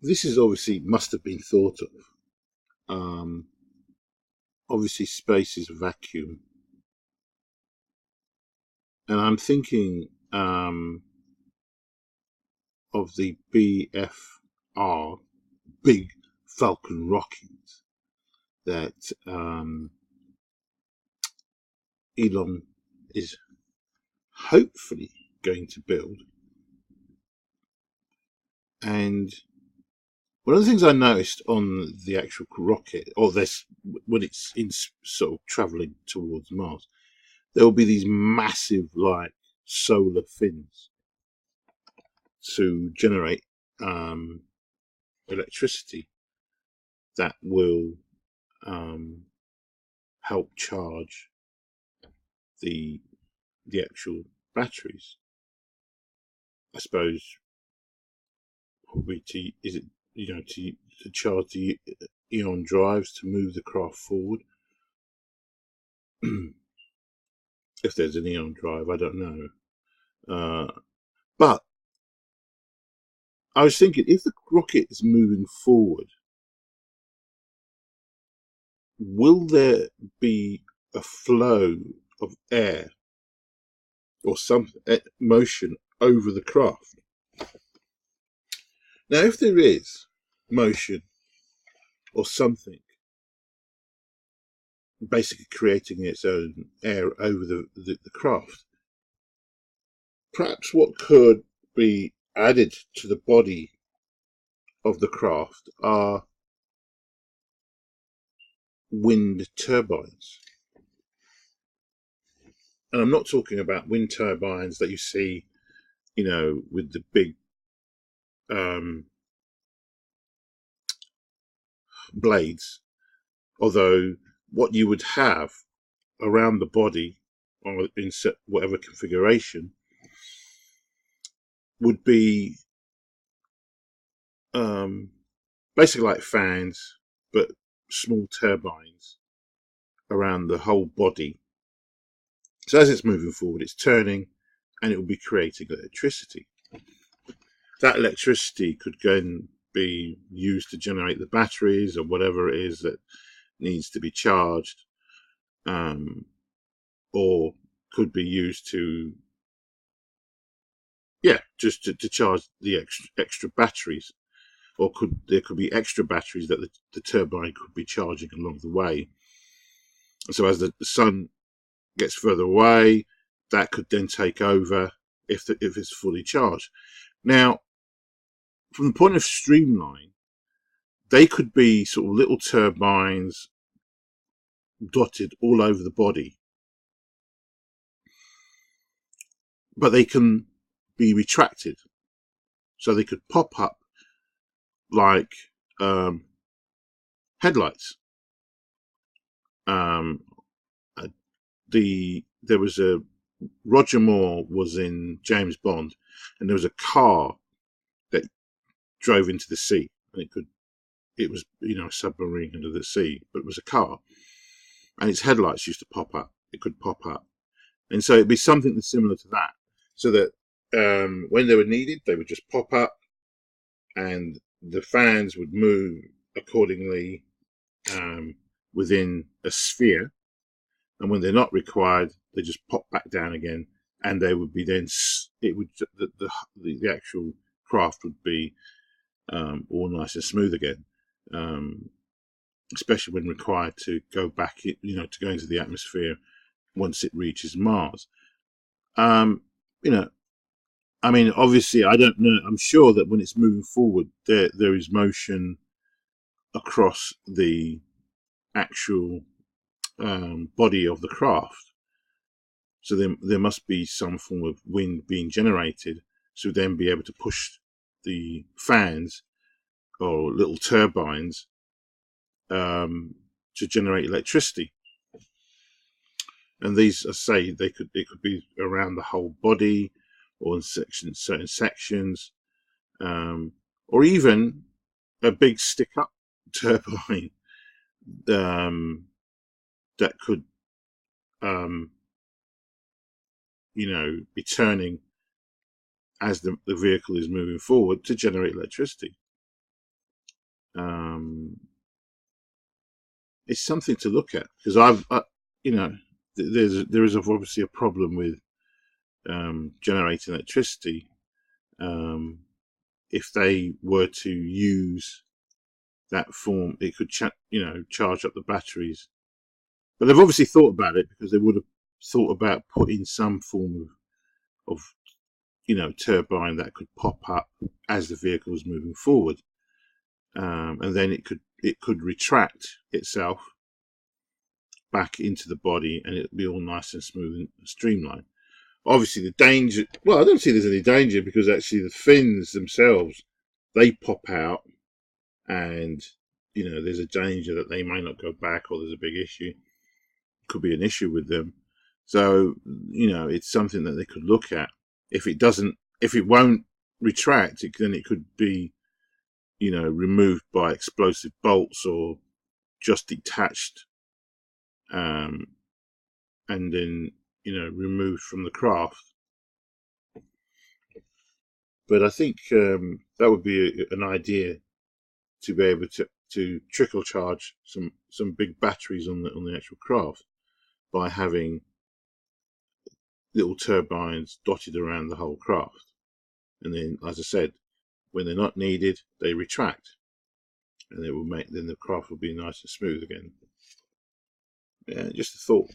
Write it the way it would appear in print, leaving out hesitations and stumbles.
this is obviously must have been thought of. Obviously, space is a vacuum, and I'm thinking of the BFR, big Falcon rocket that Elon is hopefully going to build. And one of the things I noticed on the actual rocket, or this, when it's in sort of traveling towards Mars, there will be these massive, like, solar fins to generate electricity that will um, help charge the the actual batteries. I suppose probably to is it to charge the ion drives to move the craft forward. If there's an ion drive, I don't know. But I was thinking, if the rocket is moving forward, will there be a flow of air or some motion over the craft? Now, if there is motion or something, basically creating its own air over the craft, perhaps what could be added to the body of the craft are wind turbines. And I'm not talking about wind turbines that you see, with the big um, blades, although what you would have around the body or in whatever configuration would be basically like fans, but small turbines around the whole body. So as it's moving forward, it's turning and it will be creating electricity. That electricity could then be used to generate the batteries or whatever it is that needs to be charged, or could be used to, just to charge the extra batteries, or there could be extra batteries that the turbine could be charging along the way. So as the sun gets further away, that could then take over if it's fully charged. Now, from the point of streamline, they could be sort of little turbines dotted all over the body, but they can be retracted, so they could pop up like headlights. There was a Roger Moore was in James Bond, and there was a car that drove into the sea, and it was a submarine under the sea, but it was a car, and its headlights used to pop up. It could pop up, and so it'd be something similar to that, so that when they were needed, they would just pop up, and the fans would move accordingly within a sphere, and when they're not required, they just pop back down again, and they would be then the actual craft would be all nice and smooth again, especially when required to go back, to go into the atmosphere once it reaches Mars. I mean, obviously, I don't know. I'm sure that when it's moving forward, there is motion across the actual body of the craft. So there must be some form of wind being generated, to then be able to push the fans or little turbines to generate electricity. And these, I say, it could be around the whole body, or in certain sections, or even a big stick-up turbine that could, be turning as the vehicle is moving forward to generate electricity. It's something to look at, because you know, there is obviously a problem with generating electricity. If they were to use that form, it could charge up the batteries. But they've obviously thought about it, because they would have thought about putting some form of turbine that could pop up as the vehicle was moving forward, and then it could retract itself back into the body, and it'll be all nice and smooth and streamlined. Obviously, the danger. Well, I don't see there's any danger, because actually the fins themselves, they pop out, and there's a danger that they may not go back, or there's a big issue. Could be an issue with them. So it's something that they could look at. If it won't retract, then it could be removed by explosive bolts, or just detached, and then removed from the craft. But I think that would be an idea, to be able to trickle charge some big batteries on the actual craft, by having little turbines dotted around the whole craft. And then, as I said, when they're not needed, they retract, and then the craft will be nice and smooth again. Yeah, just a thought.